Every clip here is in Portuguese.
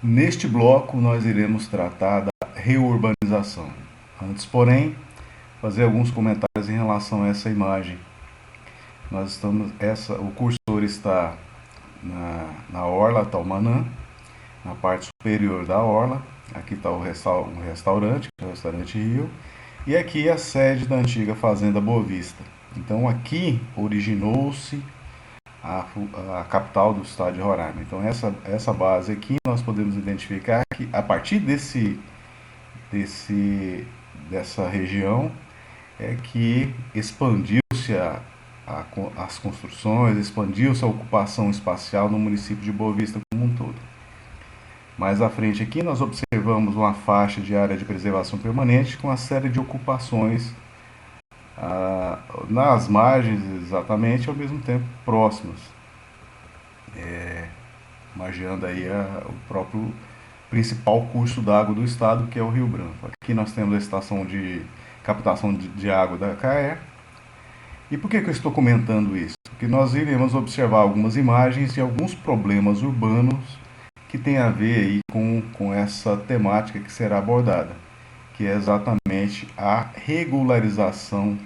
Neste bloco nós iremos tratar da reurbanização. Antes, porém, fazer alguns comentários em relação a essa imagem. O cursor está na orla Taumanã, na parte superior da orla. Aqui está um restaurante, o restaurante Rio, e aqui a sede da antiga fazenda Boa Vista. Então aqui originou-se a capital do estado de Roraima. Então essa base aqui nós podemos identificar que a partir dessa região é que expandiu-se as construções, expandiu-se a ocupação espacial no município de Boa Vista como um todo. Mais à frente aqui nós observamos uma faixa de área de preservação permanente com uma série de ocupações nas margens exatamente, ao mesmo tempo próximas, margeando aí o próprio principal curso d'água do estado, que é o Rio Branco. Aqui nós temos a estação de captação de água da CAE. E por que eu estou comentando isso? Porque nós iremos observar algumas imagens e alguns problemas urbanos que tem a ver aí com essa temática que será abordada, que é exatamente a regularização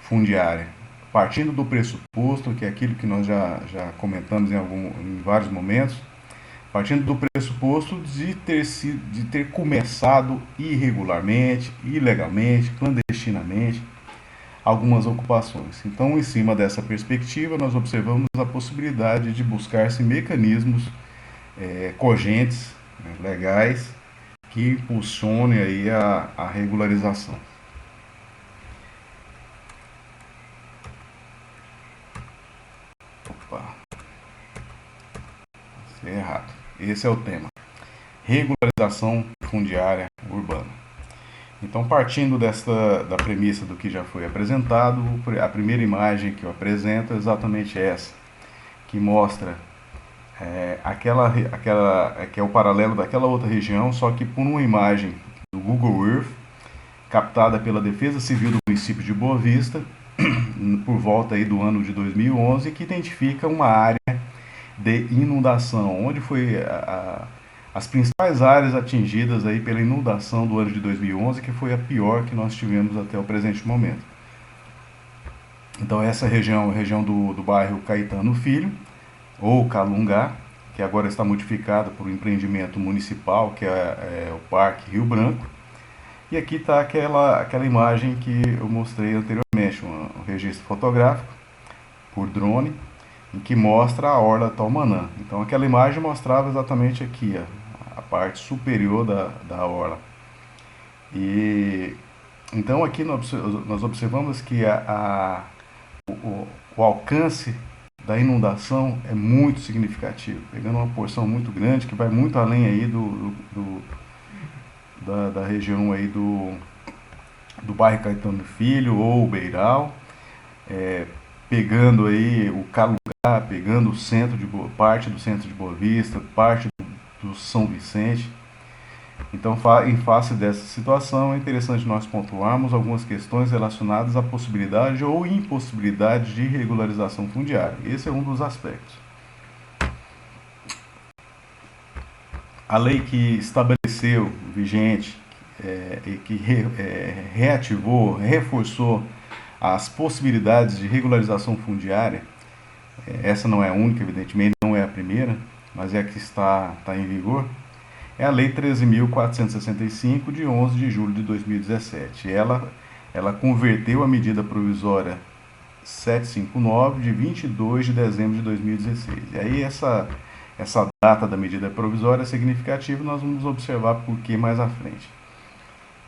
fundiária. Partindo do pressuposto, que é aquilo que nós já comentamos em vários momentos, partindo do pressuposto de ter começado irregularmente, ilegalmente, clandestinamente, algumas ocupações. Então, em cima dessa perspectiva, nós observamos a possibilidade de buscar-se mecanismos cogentes, legais, que impulsionem aí a regularização. Opa, isso é errado. Esse é o tema. Regularização fundiária urbana. Então, partindo da premissa do que já foi apresentado, a primeira imagem que eu apresento é exatamente essa, que mostra que é o paralelo daquela outra região, só que por uma imagem do Google Earth, captada pela Defesa Civil do município de Boa Vista, por volta aí do ano de 2011, que identifica uma área de inundação, onde foi as principais áreas atingidas aí pela inundação do ano de 2011, que foi a pior que nós tivemos até o presente momento. Então essa região é a região do bairro Caetano Filho, ou Calungá, que agora está modificada por um empreendimento municipal, que é o Parque Rio Branco. E aqui está aquela imagem que eu mostrei anteriormente, um registro fotográfico por drone, em que mostra a orla Taumanã. Então aquela imagem mostrava exatamente aqui a parte superior da orla. E então aqui nós observamos que o alcance da inundação é muito significativo, pegando uma porção muito grande que vai muito além aí da região aí do bairro Caetano Filho ou Beiral, pegando aí o Calungá, pegando parte do centro de Boa Vista, parte do São Vicente. Então, em face dessa situação, é interessante nós pontuarmos algumas questões relacionadas à possibilidade ou impossibilidade de regularização fundiária. Esse é um dos aspectos. A lei que estabeleceu, vigente, e que reativou, reforçou as possibilidades de regularização fundiária, essa não é a única, evidentemente, não é a primeira, mas é a que está em vigor, é a Lei 13.465, de 11 de julho de 2017. Ela converteu a medida provisória 759, de 22 de dezembro de 2016. E aí essa data da medida provisória é significativa, nós vamos observar por que mais à frente.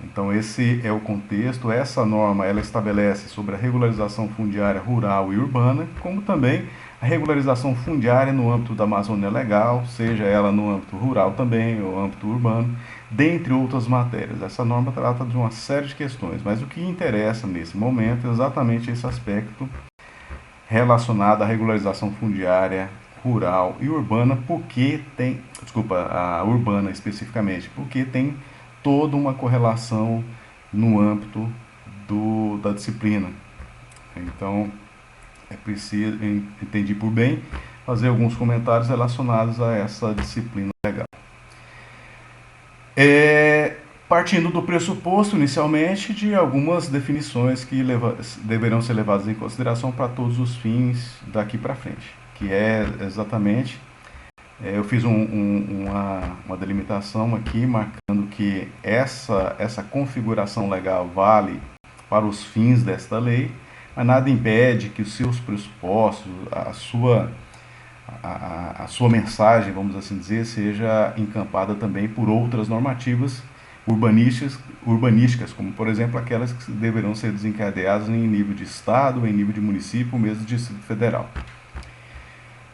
Então esse é o contexto. Essa norma ela estabelece sobre a regularização fundiária rural e urbana, como também a regularização fundiária no âmbito da Amazônia Legal, seja ela no âmbito rural também, ou âmbito urbano, dentre outras matérias. Essa norma trata de uma série de questões, mas o que interessa nesse momento é exatamente esse aspecto relacionado à regularização fundiária rural e urbana, a urbana especificamente, porque tem toda uma correlação no âmbito da disciplina. Então, é preciso, entendi por bem, fazer alguns comentários relacionados a essa disciplina legal. Partindo do pressuposto, inicialmente, de algumas definições que deverão ser levadas em consideração para todos os fins daqui para frente, que é exatamente, eu fiz uma delimitação aqui, marcando que essa configuração legal vale para os fins desta lei, mas nada impede que os seus pressupostos, a sua mensagem, vamos assim dizer, seja encampada também por outras normativas urbanísticas, como por exemplo aquelas que deverão ser desencadeadas em nível de estado, em nível de município, ou mesmo de Distrito Federal.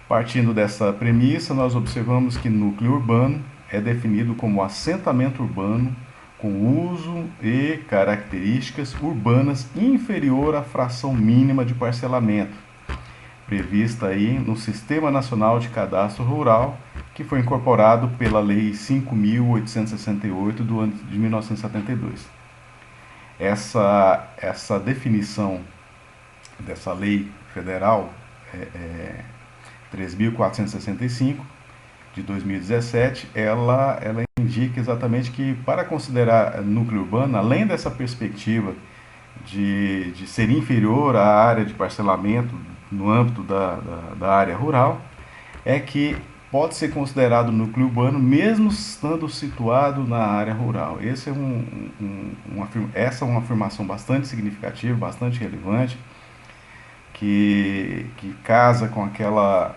Partindo dessa premissa, nós observamos que núcleo urbano é definido como assentamento urbano com uso e características urbanas inferior à fração mínima de parcelamento, prevista aí no Sistema Nacional de Cadastro Rural, que foi incorporado pela Lei 5.868 do ano de 1972. Essa definição dessa lei federal 3.465 de 2017, ela indica exatamente que, para considerar núcleo urbano, além dessa perspectiva de ser inferior à área de parcelamento no âmbito da área rural, é que pode ser considerado núcleo urbano mesmo estando situado na área rural. Essa é uma afirmação bastante significativa, bastante relevante, que casa com aquela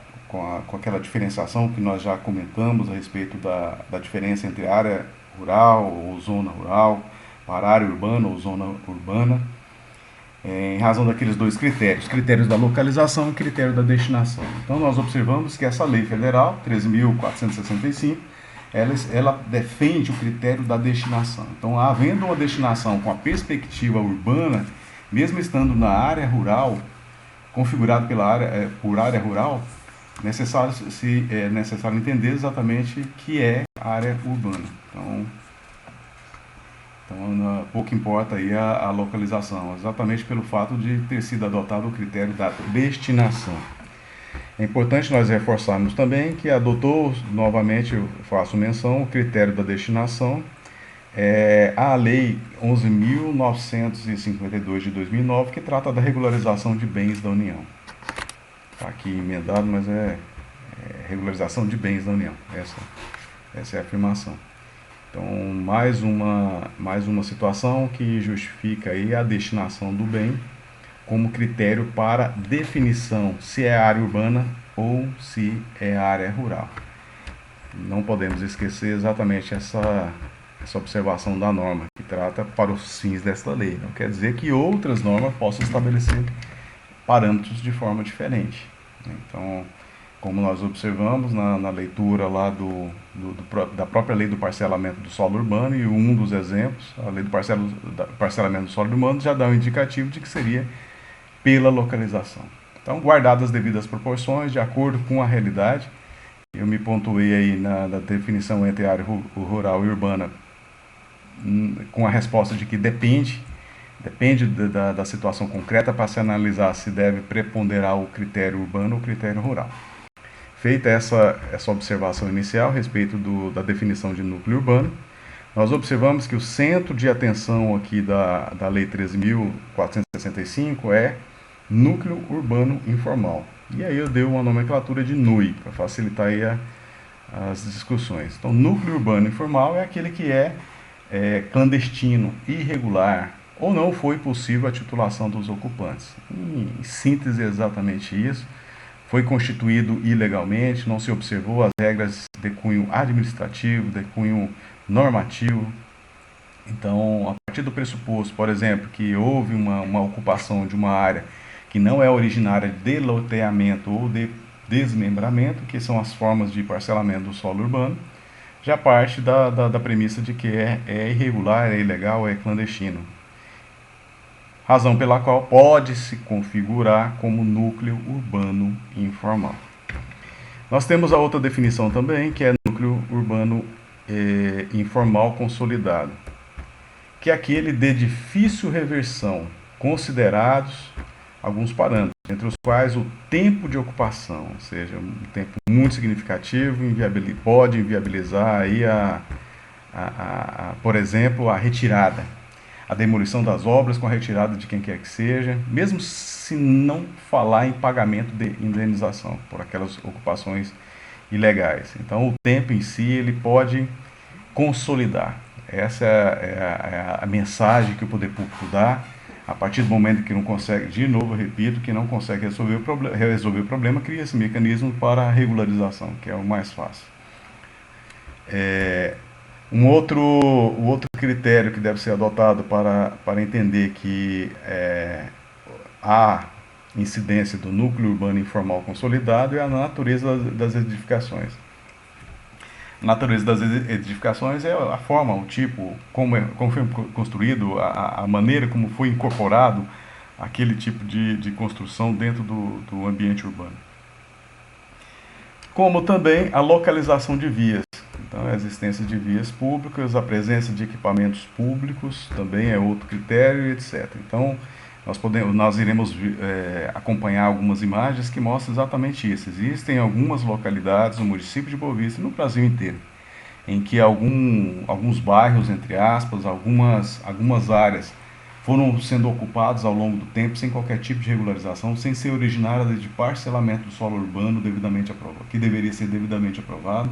diferenciação que nós já comentamos a respeito da diferença entre área rural ou zona rural, para área urbana ou zona urbana, em razão daqueles dois critérios da localização e critério da destinação. Então, nós observamos que essa lei federal, 3.465, ela defende o critério da destinação. Então, havendo uma destinação com a perspectiva urbana, mesmo estando na área rural, configurado por área rural, é necessário entender exatamente o que é área urbana. Então pouco importa aí a localização, exatamente pelo fato de ter sido adotado o critério da destinação. É importante nós reforçarmos também que adotou, novamente eu faço menção, o critério da destinação, a Lei 11.952 de 2009, que trata da regularização de bens da União. Está aqui emendado, mas é regularização de bens da União. Essa é a afirmação. Então, mais uma situação que justifica aí a destinação do bem como critério para definição se é área urbana ou se é área rural. Não podemos esquecer exatamente essa observação da norma, que trata para os fins desta lei. Não quer dizer que outras normas possam estabelecer parâmetros de forma diferente. Então, como nós observamos na leitura lá da própria lei do parcelamento do solo urbano, e um dos exemplos, a lei do parcelamento do solo urbano, já dá um indicativo de que seria pela localização. Então, guardadas as devidas proporções, de acordo com a realidade, eu me pontuei aí na definição entre área rural e urbana, com a resposta de que depende da situação concreta para se analisar se deve preponderar o critério urbano ou o critério rural. Feita essa observação inicial a respeito da definição de núcleo urbano, nós observamos que o centro de atenção aqui da Lei 13.465 é núcleo urbano informal. E aí eu dei uma nomenclatura de NUI, para facilitar aí as discussões. Então, núcleo urbano informal é aquele que é clandestino, irregular, ou não foi possível a titulação dos ocupantes. Em síntese, é exatamente isso. Foi constituído ilegalmente, não se observou as regras de cunho administrativo, de cunho normativo. Então, a partir do pressuposto, por exemplo, que houve uma ocupação de uma área que não é originária de loteamento ou de desmembramento, que são as formas de parcelamento do solo urbano, já parte da premissa de que é irregular, é ilegal, é clandestino. Razão pela qual pode se configurar como núcleo urbano informal. Nós temos a outra definição também, que é núcleo urbano informal consolidado, que é aquele de difícil reversão, considerados alguns parâmetros, entre os quais o tempo de ocupação, ou seja, um tempo muito significativo, pode inviabilizar aí por exemplo, a retirada, a demolição das obras com a retirada de quem quer que seja, mesmo se não falar em pagamento de indenização por aquelas ocupações ilegais. Então, o tempo em si ele pode consolidar. Essa é a mensagem que o poder público dá. A partir do momento que não consegue, de novo, eu repito, que não consegue resolver o problema, cria esse mecanismo para a regularização, que é o mais fácil. O outro critério que deve ser adotado para entender que há incidência do núcleo urbano informal consolidado é a natureza das edificações. A natureza das edificações é a forma, o tipo, como foi construído, a maneira como foi incorporado aquele tipo de construção dentro do ambiente urbano. Como também a localização de vias. Então, a existência de vias públicas, a presença de equipamentos públicos também é outro critério, etc. Então, nós iremos acompanhar algumas imagens que mostram exatamente isso. Existem algumas localidades no município de Boa Vista e no Brasil inteiro, em que alguns bairros, entre aspas, algumas áreas foram sendo ocupados ao longo do tempo sem qualquer tipo de regularização, sem ser originária de parcelamento do solo urbano devidamente aprovado, que deveria ser devidamente aprovado.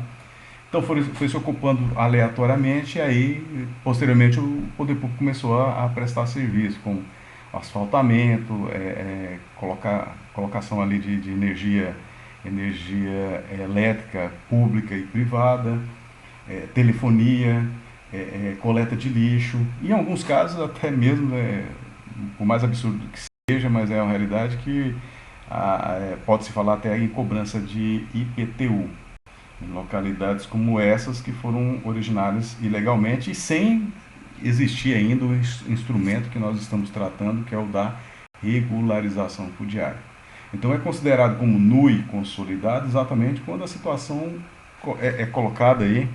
Então foi se ocupando aleatoriamente e aí, posteriormente, o poder público começou a prestar serviço, como asfaltamento, colocação ali de energia elétrica pública e privada, telefonia, coleta de lixo, e em alguns casos até mesmo, por mais absurdo que seja, mas é uma realidade que pode-se falar até em cobrança de IPTU, em localidades como essas que foram originárias ilegalmente e sem existir ainda o instrumento que nós estamos tratando, que é o da regularização fundiária. Então é considerado como NUI consolidado exatamente quando a situação é colocada aí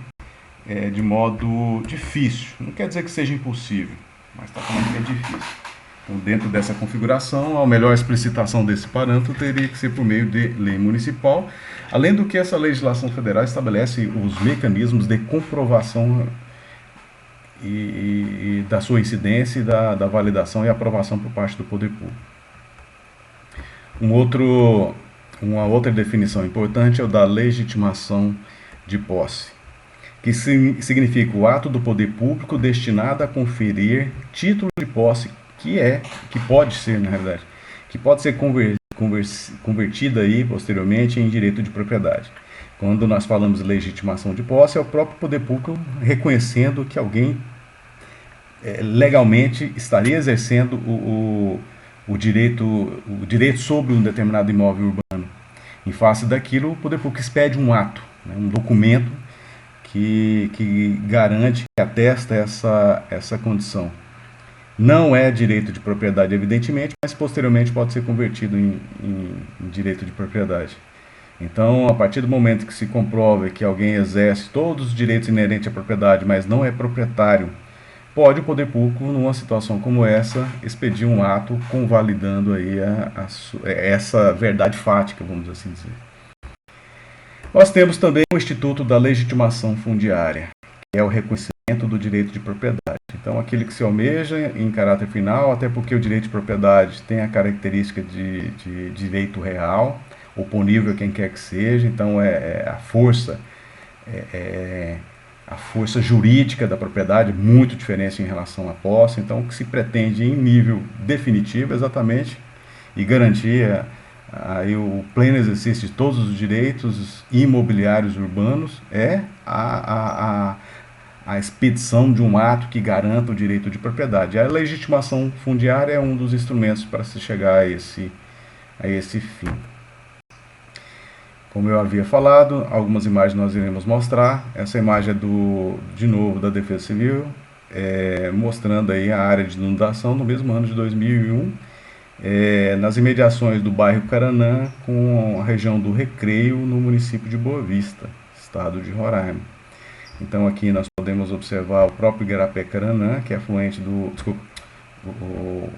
de modo difícil. Não quer dizer que seja impossível, mas está falando que é difícil. Então, dentro dessa configuração, a melhor explicitação desse parâmetro teria que ser por meio de lei municipal, além do que essa legislação federal estabelece os mecanismos de comprovação e da sua incidência e da validação e aprovação por parte do poder público. Uma outra definição importante é o da legitimação de posse, que significa o ato do poder público destinado a conferir título de posse que pode ser, na realidade, que pode ser convertida aí posteriormente em direito de propriedade. Quando nós falamos de legitimação de posse, é o próprio poder público reconhecendo que alguém legalmente estaria exercendo o direito sobre um determinado imóvel urbano. Em face daquilo, o poder público expede um ato, né, um documento que garante, que atesta essa condição. Não é direito de propriedade, evidentemente, mas posteriormente pode ser convertido em direito de propriedade. Então, a partir do momento que se comprova que alguém exerce todos os direitos inerentes à propriedade, mas não é proprietário, pode o poder público, numa situação como essa, expedir um ato convalidando aí essa verdade fática, vamos assim dizer. Nós temos também o Instituto da Legitimação Fundiária, que é o reconhecimento do direito de propriedade. Então, aquele que se almeja em caráter final, até porque o direito de propriedade tem a característica de direito real, oponível a quem quer que seja, então a força jurídica da propriedade muito diferente em relação à posse. Então, o que se pretende em nível definitivo exatamente e garantir aí o pleno exercício de todos os direitos imobiliários urbanos é a expedição de um ato que garanta o direito de propriedade. A legitimação fundiária é um dos instrumentos para se chegar a esse fim. Como eu havia falado, algumas imagens nós iremos mostrar. Essa imagem é de novo da Defesa Civil, mostrando aí a área de inundação no mesmo ano de 2001, nas imediações do bairro Caranã, com a região do Recreio, no município de Boa Vista, estado de Roraima. Então aqui nós podemos podemos observar o próprio Igarapé-Caranã, que é afluente do... Desculpa,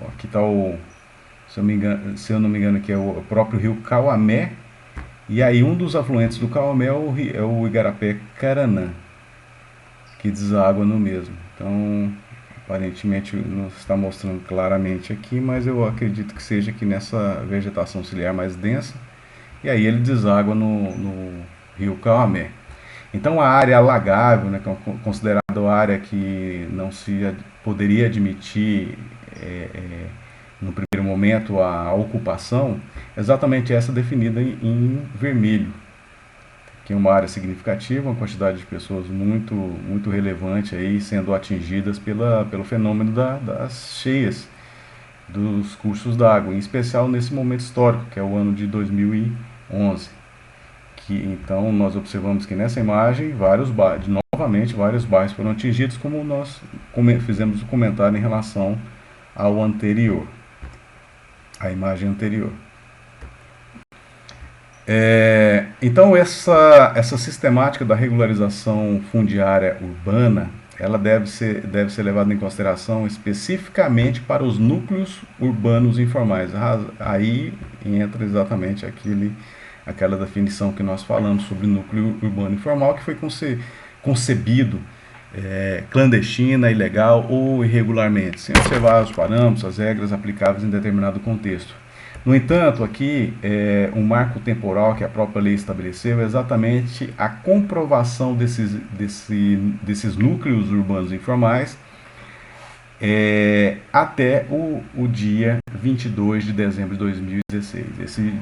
aqui está o... Se eu não me engano, aqui é o próprio rio Cauamé. E aí um dos afluentes do Cauamé é o Igarapé-Caranã, que deságua no mesmo. Então, aparentemente não está mostrando claramente aqui, mas eu acredito que seja aqui nessa vegetação ciliar mais densa. E aí ele deságua no rio Cauamé. Então a área alagável, né, que é considerada a área que não se poderia admitir no primeiro momento a ocupação, é exatamente essa definida em vermelho, que é uma área significativa, uma quantidade de pessoas muito relevante aí sendo atingidas pelo fenômeno das cheias dos cursos d'água, em especial nesse momento histórico, que é o ano de 2011. Então nós observamos que nessa imagem novamente vários bairros foram atingidos, como nós fizemos o comentário em relação ao anterior, a imagem anterior. Então essa sistemática da regularização fundiária urbana, ela deve ser levada em consideração especificamente para os núcleos urbanos informais. Aí entra exatamente aquela definição que nós falamos sobre núcleo urbano informal, que foi concebido clandestina, ilegal ou irregularmente, sem observar os parâmetros, as regras aplicáveis em determinado contexto. No entanto, aqui, um marco temporal que a própria lei estabeleceu é exatamente a comprovação desses núcleos urbanos informais até o dia 22 de dezembro de 2016.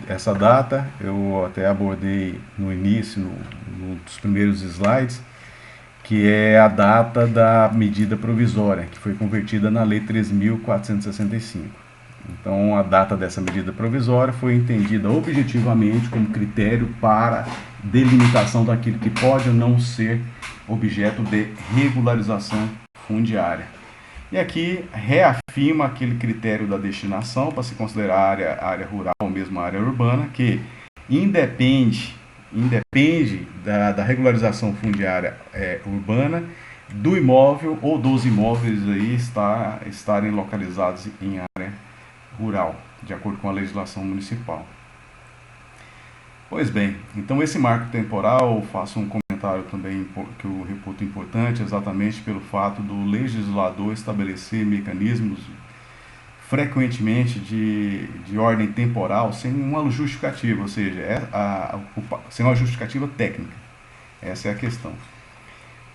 Essa data eu até abordei no início, num dos primeiros slides, que é a data da medida provisória, que foi convertida na Lei 3.465. Então, a data dessa medida provisória foi entendida objetivamente como critério para delimitação daquilo que pode ou não ser objeto de regularização fundiária. E aqui reafirma aquele critério da destinação para se considerar área rural ou mesmo área urbana, que independe da regularização fundiária urbana do imóvel ou dos imóveis aí estarem localizados em área rural, de acordo com a legislação municipal. Pois bem, então esse marco temporal, faço um comentário também que eu reputo importante, exatamente pelo fato do legislador estabelecer mecanismos frequentemente de ordem temporal sem uma justificativa, ou seja, sem uma justificativa técnica. Essa é a questão.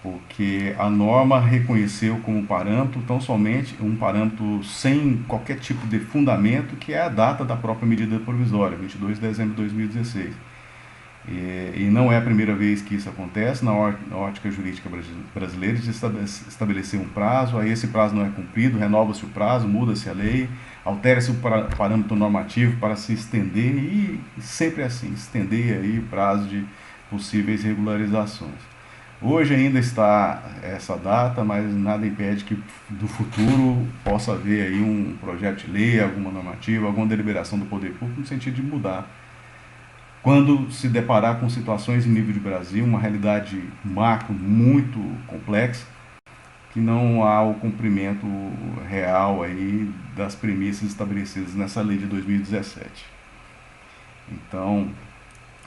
Porque a norma reconheceu como parâmetro tão somente um parâmetro sem qualquer tipo de fundamento, que é a data da própria medida provisória, 22 de dezembro de 2016. E não é a primeira vez que isso acontece na ótica jurídica brasileira, de estabelecer um prazo, aí esse prazo não é cumprido, renova-se o prazo, muda-se a lei, altera-se o parâmetro normativo para se estender, e sempre assim, estender aí o prazo de possíveis regularizações. Hoje ainda está essa data, mas nada impede que no futuro possa haver aí um projeto de lei, alguma normativa, alguma deliberação do poder público no sentido de mudar. Quando se deparar com situações em nível de Brasil, uma realidade macro muito complexa, que não há o cumprimento real aí das premissas estabelecidas nessa lei de 2017. Então,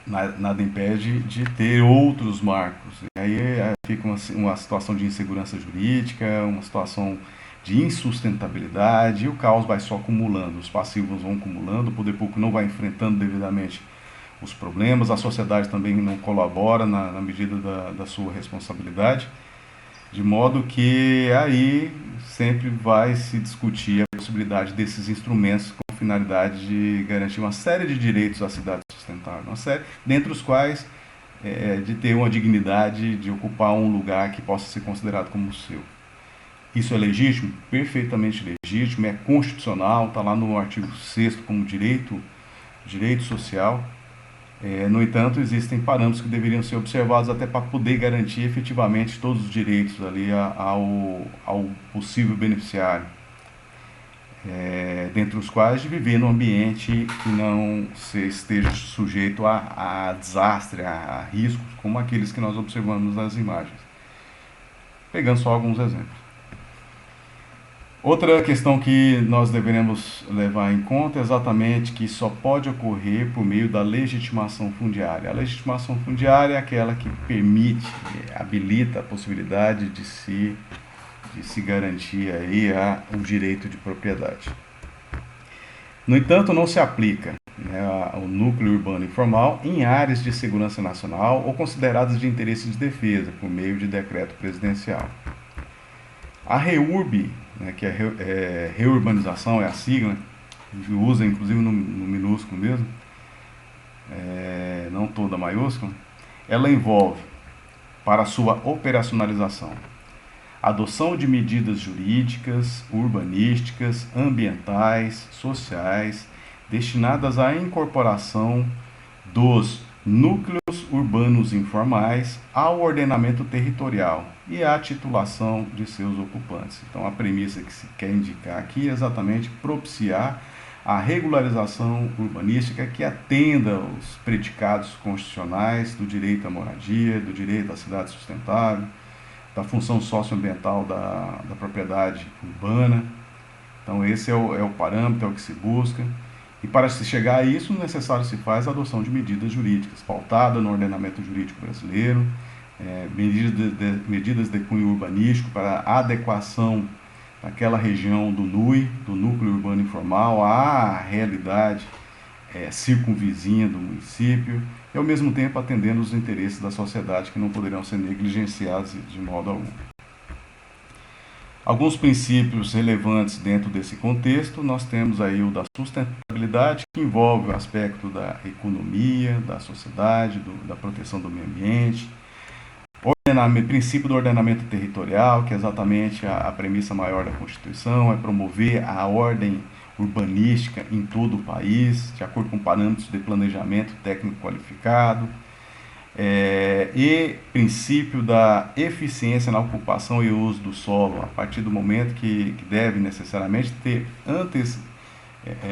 nada impede de ter outros marcos. E aí fica uma situação de insegurança jurídica, uma situação de insustentabilidade, e o caos vai só acumulando, os passivos vão acumulando, o poder público não vai enfrentando devidamente os problemas, a sociedade também não colabora na medida da sua responsabilidade, de modo que aí sempre vai se discutir a possibilidade desses instrumentos com finalidade de garantir uma série de direitos à cidade sustentável, uma série, dentre os quais de ter uma dignidade de ocupar um lugar que possa ser considerado como seu. Isso é legítimo? Perfeitamente legítimo, é constitucional, está lá no artigo 6º como direito social. No entanto, existem parâmetros que deveriam ser observados até para poder garantir efetivamente todos os direitos ali ao possível beneficiário, dentre os quais de viver num ambiente que não esteja sujeito a desastre, a riscos, como aqueles que nós observamos nas imagens. pegando só alguns exemplos. Outra questão que nós deveremos levar em conta é exatamente que só pode ocorrer por meio da legitimação fundiária. A legitimação fundiária é aquela que permite, habilita a possibilidade de se garantir aí o direito de propriedade. No entanto, não se aplica, né, ao núcleo urbano informal em áreas de segurança nacional ou consideradas de interesse de defesa, por meio de decreto presidencial. A REURB, né, que é reurbanização, é a sigla, a gente usa inclusive no minúsculo mesmo, não toda maiúscula, ela envolve, para sua operacionalização, adoção de medidas jurídicas, urbanísticas, ambientais, sociais, destinadas à incorporação dos núcleos urbanos informais ao ordenamento territorial e à titulação de seus ocupantes. Então, a premissa que se quer indicar aqui é exatamente propiciar a regularização urbanística que atenda aos predicados constitucionais do direito à moradia, do direito à cidade sustentável, da função socioambiental da propriedade urbana. Então, esse é o parâmetro, é o que se busca. E para se chegar a isso, necessário se faz a adoção de medidas jurídicas, pautada no ordenamento jurídico brasileiro, medidas de cunho urbanístico para adequação daquela região do NUI, do Núcleo Urbano Informal, à realidade circunvizinha do município, e ao mesmo tempo atendendo os interesses da sociedade que não poderão ser negligenciados de modo algum. Alguns princípios relevantes dentro desse contexto, nós temos aí o da sustentabilidade, que envolve o aspecto da economia, da sociedade, da proteção do meio ambiente, princípio do ordenamento territorial, que é exatamente a premissa maior da Constituição, é promover a ordem urbanística em todo o país, de acordo com parâmetros de planejamento técnico qualificado, e princípio da eficiência na ocupação e uso do solo, a partir do momento que deve necessariamente ter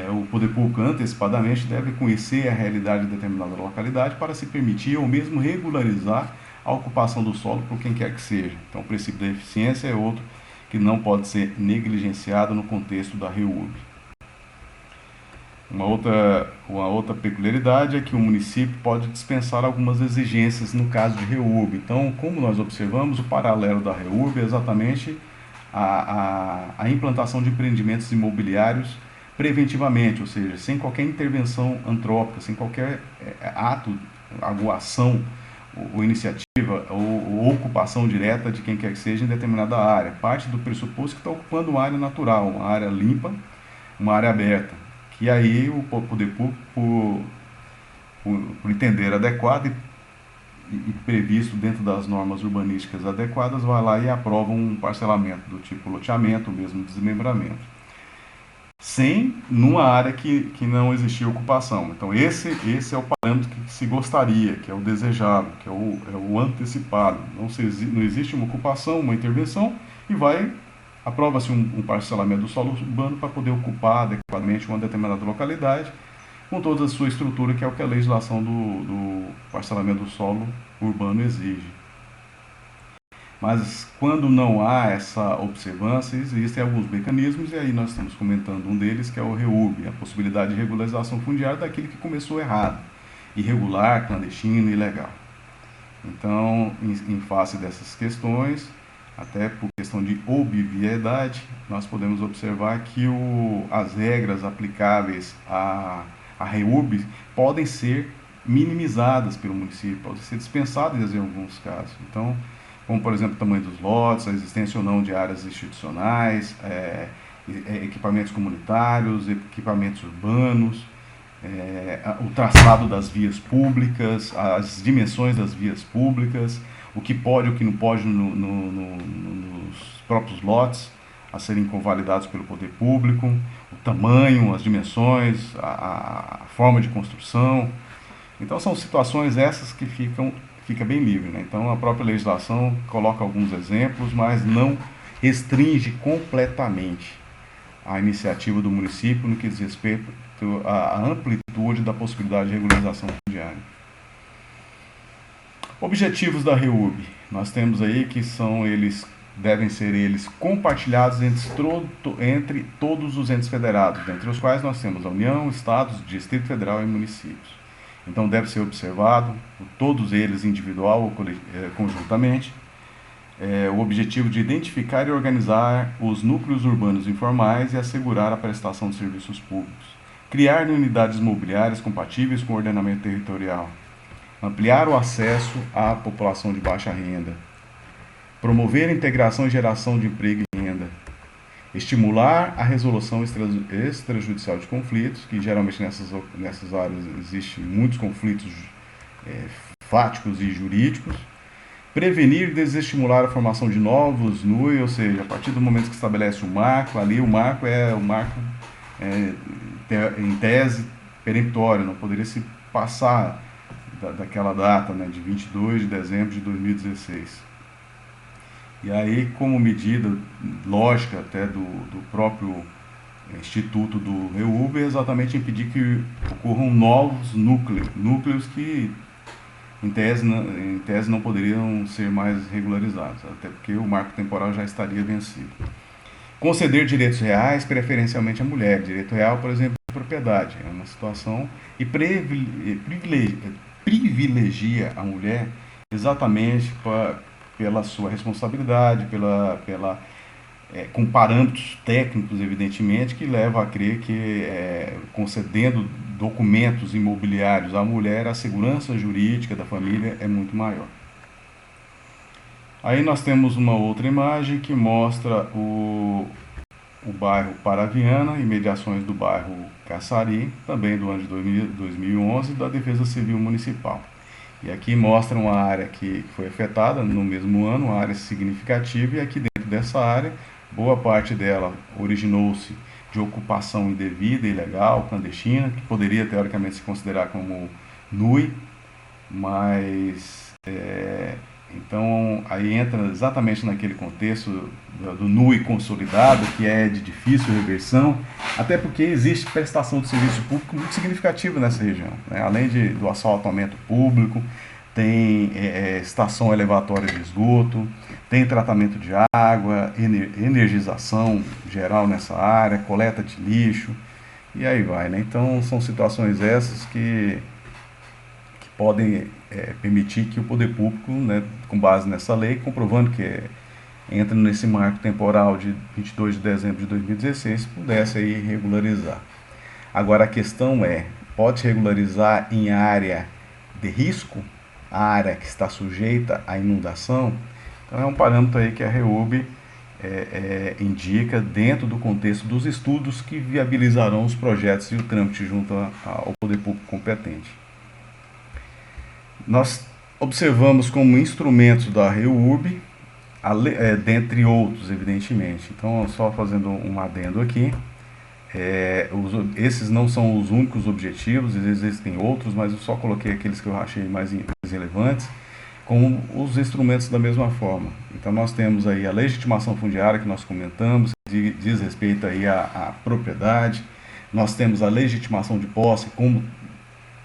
o poder público antecipadamente deve conhecer a realidade de determinada localidade para se permitir ou mesmo regularizar a ocupação do solo por quem quer que seja. Então, o princípio da eficiência é outro que não pode ser negligenciado no contexto da REURB. Uma outra peculiaridade é que o município pode dispensar algumas exigências no caso de REURB. Então, como nós observamos, o paralelo da REURB é exatamente a implantação de empreendimentos imobiliários preventivamente, ou seja, sem qualquer intervenção antrópica, sem qualquer ato, ação ou iniciativa ou ocupação direta de quem quer que seja em determinada área. Parte do pressuposto que está ocupando uma área natural, uma área limpa, uma área aberta, que aí o poder público, por entender adequado e previsto dentro das normas urbanísticas adequadas, vai lá e aprova um parcelamento do tipo loteamento, ou mesmo desmembramento, sem numa área que não existia ocupação. Então esse é o parâmetro que se gostaria, que é o desejado, que é o antecipado. Não existe uma ocupação, uma intervenção, e aprova-se um parcelamento do solo urbano para poder ocupar adequadamente uma determinada localidade, com toda a sua estrutura, que é o que a legislação do parcelamento do solo urbano exige. Mas quando não há essa observância, existem alguns mecanismos, e aí nós estamos comentando um deles, que é o REURB, a possibilidade de regularização fundiária daquilo que começou errado, irregular, clandestino e ilegal. Então, em face dessas questões, até por questão de obviedade, nós podemos observar que as regras aplicáveis à REURB podem ser minimizadas pelo município, podem ser dispensadas em alguns casos. Então, como por exemplo o tamanho dos lotes, a existência ou não de áreas institucionais, equipamentos comunitários, equipamentos urbanos, o traçado das vias públicas, as dimensões das vias públicas, o que pode e o que não pode nos próprios lotes a serem convalidados pelo poder público, o tamanho, as dimensões, a forma de construção. Então são situações essas que fica bem livre, né? Então a própria legislação coloca alguns exemplos, mas não restringe completamente a iniciativa do município no que diz respeito à amplitude da possibilidade de regularização fundiária. Objetivos da REURB, nós temos aí que são eles devem ser eles compartilhados entre todos os entes federados, entre os quais nós temos a União, Estados, Distrito Federal e municípios. Então deve ser observado, por todos eles, individual ou conjuntamente, o objetivo de identificar e organizar os núcleos urbanos informais e assegurar a prestação de serviços públicos. Criar unidades mobiliárias compatíveis com o ordenamento territorial. Ampliar o acesso à população de baixa renda. Promover a integração e geração de emprego e renda. Estimular a resolução extrajudicial de conflitos, que geralmente nessas áreas existem muitos conflitos fáticos e jurídicos. Prevenir e desestimular a formação de novos NUI, ou seja, a partir do momento que estabelece o marco, ali o marco em tese peremptório, não poderia se passar daquela data, né, de 22 de dezembro de 2016. E aí, como medida lógica até do próprio Instituto do REUB, é exatamente impedir que ocorram novos núcleos que em tese não poderiam ser mais regularizados, até porque o marco temporal já estaria vencido. Conceder direitos reais, preferencialmente à mulher. Direito real, por exemplo, de propriedade. É uma situação e privilegia a mulher exatamente pela sua responsabilidade, com parâmetros técnicos, evidentemente, que leva a crer que, concedendo documentos imobiliários à mulher, a segurança jurídica da família é muito maior. Aí nós temos uma outra imagem que mostra o bairro Paraviana, imediações do bairro Caçari, também do ano de 2011, da Defesa Civil Municipal. E aqui mostra uma área que foi afetada no mesmo ano, uma área significativa, e aqui dentro dessa área, boa parte dela originou-se de ocupação indevida, ilegal, clandestina, que poderia teoricamente se considerar como NUI, mas então aí entra exatamente naquele contexto do NUI consolidado, que é de difícil reversão, até porque existe prestação de serviço público muito significativa nessa região, né? Além do asfaltamento público, tem estação elevatória de esgoto, tem tratamento de água, energização geral nessa área, coleta de lixo, e aí vai, né? Então são situações essas que podem permitir que o poder público, né, com base nessa lei, comprovando que entra nesse marco temporal de 22 de dezembro de 2016, pudesse aí regularizar. Agora a questão pode regularizar em área de risco, a área que está sujeita à inundação? Então é um parâmetro aí que a REUB indica dentro do contexto dos estudos que viabilizarão os projetos e o trâmite junto ao poder público competente. Nós observamos como instrumentos da REUB, dentre outros, evidentemente. Então, só fazendo um adendo aqui, esses não são os únicos objetivos, existem outros, mas eu só coloquei aqueles que eu achei mais relevantes, como os instrumentos da mesma forma. Então, nós temos aí a legitimação fundiária, que nós comentamos, que diz respeito aí à propriedade. Nós temos a legitimação de posse como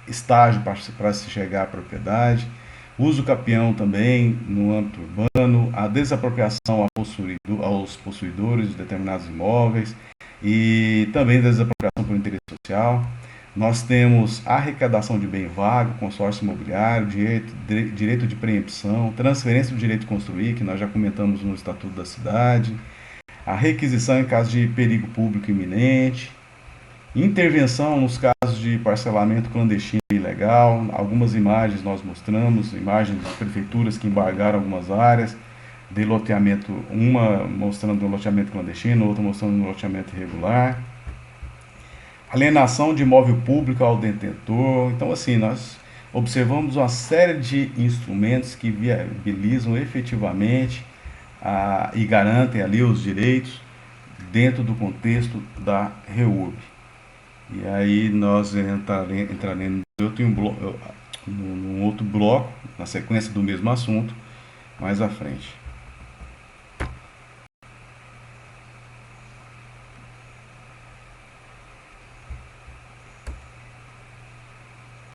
estágio para se chegar à propriedade, uso capião também no âmbito urbano, a desapropriação aos possuidores de determinados imóveis e também desapropriação por interesse social. Nós temos arrecadação de bem vago, consórcio imobiliário, direito de preempção, transferência do direito de construir, que nós já comentamos no Estatuto da Cidade, a requisição em caso de perigo público iminente, intervenção nos casos de parcelamento clandestino e ilegal. Algumas imagens nós mostramos, imagens das prefeituras que embargaram algumas áreas de loteamento, uma mostrando um loteamento clandestino, outra mostrando um loteamento irregular. Alienação de imóvel público ao detentor. Então, assim, nós observamos uma série de instrumentos que viabilizam efetivamente e garantem ali os direitos dentro do contexto da REUB. E aí nós entraremos num outro bloco, na sequência do mesmo assunto, mais à frente.